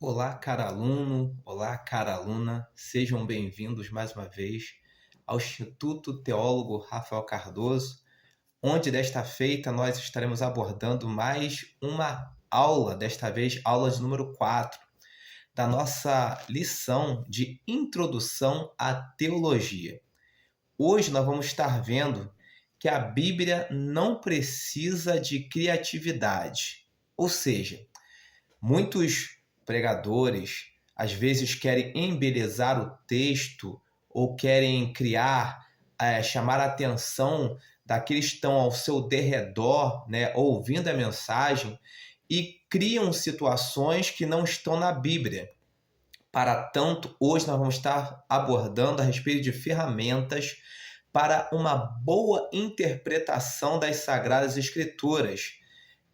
Olá, cara aluno, olá, cara aluna, sejam bem-vindos mais uma vez ao Instituto Teólogo Rafael Cardoso, onde desta feita nós estaremos abordando mais uma aula, desta vez aula de número 4, da nossa lição de Introdução à Teologia. Hoje nós vamos estar vendo que a Bíblia não precisa de criatividade, ou seja, muitos pregadores às vezes querem embelezar o texto ou querem criar, chamar a atenção daqueles que estão ao seu derredor, né, ouvindo a mensagem, e criam situações que não estão na Bíblia. Para tanto, hoje nós vamos estar abordando a respeito de ferramentas para uma boa interpretação das Sagradas Escrituras.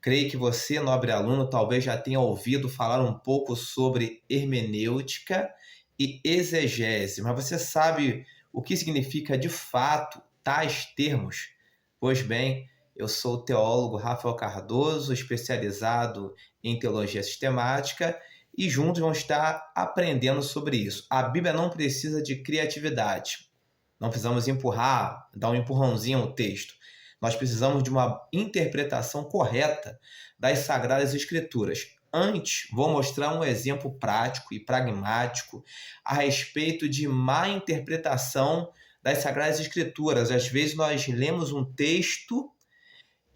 Creio que você, nobre aluno, talvez já tenha ouvido falar um pouco sobre hermenêutica e exegese, mas você sabe o que significa de fato tais termos? Pois bem, eu sou o teólogo Rafael Cardoso, especializado em teologia sistemática, e juntos vamos estar aprendendo sobre isso. A Bíblia não precisa de criatividade. Não precisamos dar um empurrãozinho ao texto. Nós precisamos de uma interpretação correta das Sagradas Escrituras. Antes, vou mostrar um exemplo prático e pragmático a respeito de má interpretação das Sagradas Escrituras. Às vezes nós lemos um texto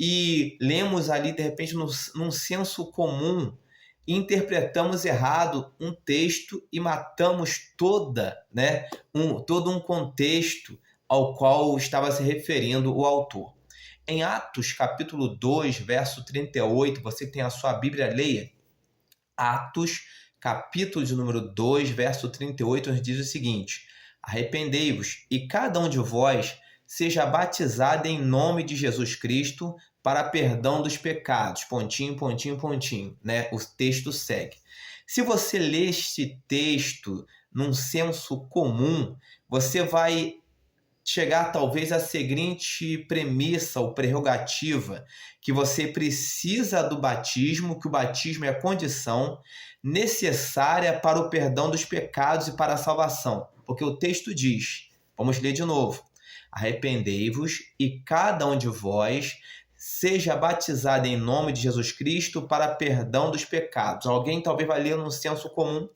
e lemos ali, de repente, num senso comum, e interpretamos errado um texto e matamos todo um contexto ao qual estava se referindo o autor. Em Atos, capítulo 2, verso 38, você que tem a sua Bíblia, leia. Atos, capítulo de número 2, verso 38, nos diz o seguinte: arrependei-vos e cada um de vós seja batizado em nome de Jesus Cristo para perdão dos pecados. Pontinho, pontinho, pontinho, né? O texto segue. Se você lê este texto num senso comum, você vai chegar talvez à seguinte premissa ou prerrogativa, que você precisa do batismo, que o batismo é a condição necessária para o perdão dos pecados e para a salvação. Porque o texto diz, vamos ler de novo: arrependei-vos e cada um de vós seja batizado em nome de Jesus Cristo para perdão dos pecados. Alguém talvez vai ler num senso comum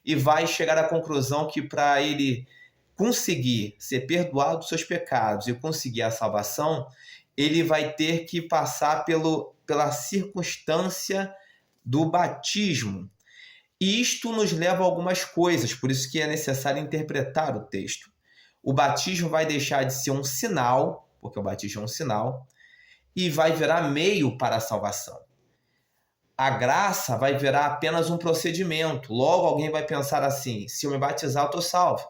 e vai chegar à conclusão que para ele conseguir ser perdoado dos seus pecados e conseguir a salvação, ele vai ter que passar pela circunstância do batismo. E isto nos leva a algumas coisas, por isso que é necessário interpretar o texto. O batismo vai deixar de ser um sinal, porque o batismo é um sinal, e vai virar meio para a salvação. A graça vai virar apenas um procedimento. Logo, alguém vai pensar assim: se eu me batizar, eu estou salvo.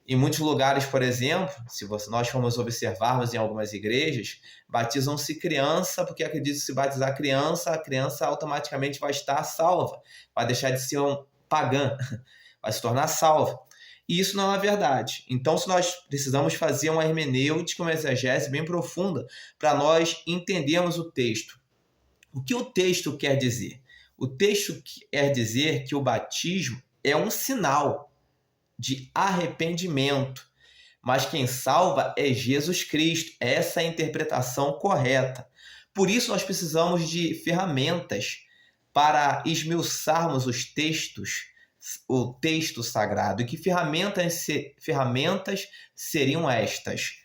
Em muitos lugares, por exemplo, nós formos observarmos em algumas igrejas, batizam-se criança, porque acreditam que se batizar a criança automaticamente vai estar salva, vai deixar de ser um pagã, vai se tornar salva. E isso não é verdade. Então, se nós precisamos fazer uma hermenêutica, uma exegese bem profunda, para nós entendermos o texto. O que o texto quer dizer? O texto quer dizer que o batismo é um sinal de arrependimento, mas quem salva é Jesus Cristo. Essa é a interpretação correta. Por isso nós precisamos de ferramentas para esmiuçarmos os textos, o texto sagrado. E que ferramentas seriam estas?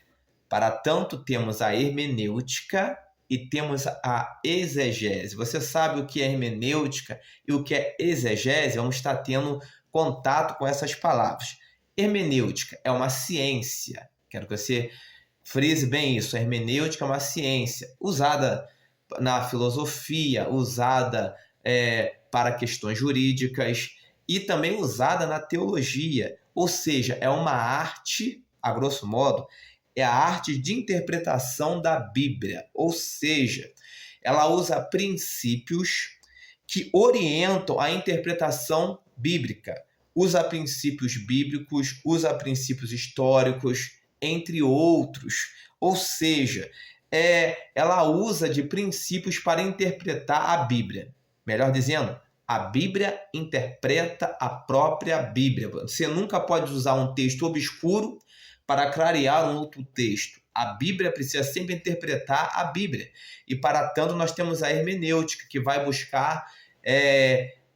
Para tanto, temos a hermenêutica e temos a exegese. Você sabe o que é hermenêutica e o que é exegese? Vamos estar tendo contato com essas palavras. Hermenêutica é uma ciência. Quero que você frise bem isso. A hermenêutica é uma ciência usada na filosofia, usada para questões jurídicas e também usada na teologia. Ou seja, é uma arte, a grosso modo, é a arte de interpretação da Bíblia. Ou seja, ela usa princípios que orientam a interpretação bíblica. Usa princípios bíblicos, usa princípios históricos, entre outros. Ou seja, ela usa de princípios para interpretar a Bíblia. Melhor dizendo, A Bíblia interpreta a própria Bíblia. Você nunca pode usar um texto obscuro para clarear um outro texto. A Bíblia precisa sempre interpretar a Bíblia. E para tanto nós temos a hermenêutica, que vai buscar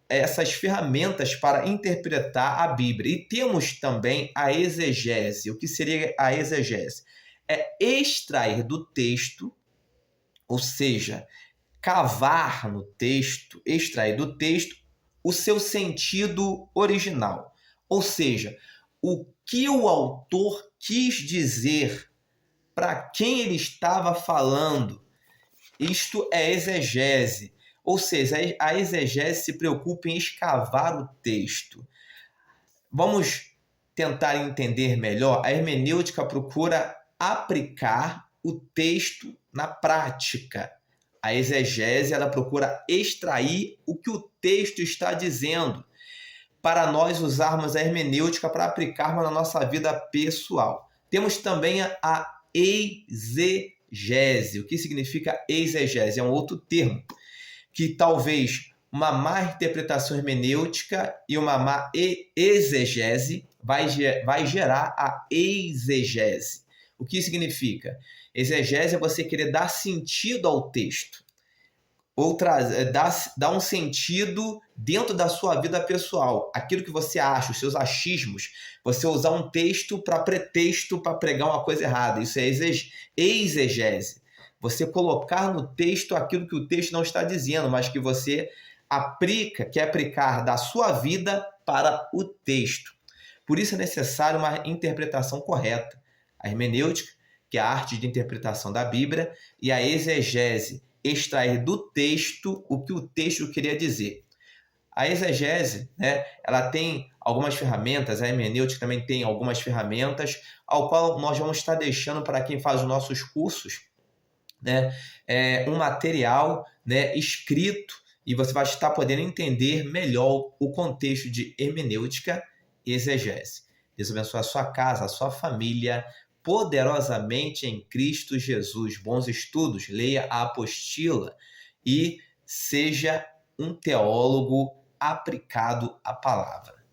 essas ferramentas para interpretar a Bíblia. E temos também a exegese. O que seria a exegese? É extrair do texto, ou seja, cavar no texto, extrair do texto o seu sentido original. Ou seja, o que o autor quis dizer, para quem ele estava falando. Isto é exegese. Ou seja, a exegese se preocupa em escavar o texto. Vamos tentar entender melhor. A hermenêutica procura aplicar o texto na prática. A exegese, ela procura extrair o que o texto está dizendo para nós usarmos a hermenêutica para aplicarmos na nossa vida pessoal. Temos também a exegese. O que significa exegese? É um outro termo que talvez uma má interpretação hermenêutica e uma má exegese vai gerar a exegese. O que significa? Exegese é você querer dar sentido ao texto, ou dar um sentido dentro da sua vida pessoal. Aquilo que você acha, os seus achismos, você usar um texto para pretexto para pregar uma coisa errada. Isso é exegese. Você colocar no texto aquilo que o texto não está dizendo, mas que você quer aplicar da sua vida para o texto. Por isso é necessário uma interpretação correta. A hermenêutica, que é a arte de interpretação da Bíblia, e a exegese, extrair do texto o que o texto queria dizer. A exegese, ela tem algumas ferramentas, a hermenêutica também tem algumas ferramentas, ao qual nós vamos estar deixando para quem faz os nossos cursos, um material escrito, e você vai estar podendo entender melhor o contexto de hermenêutica e exegese. Deus abençoe a sua casa, a sua família, poderosamente em Cristo Jesus. Bons estudos, leia a apostila e seja um teólogo aplicado à palavra.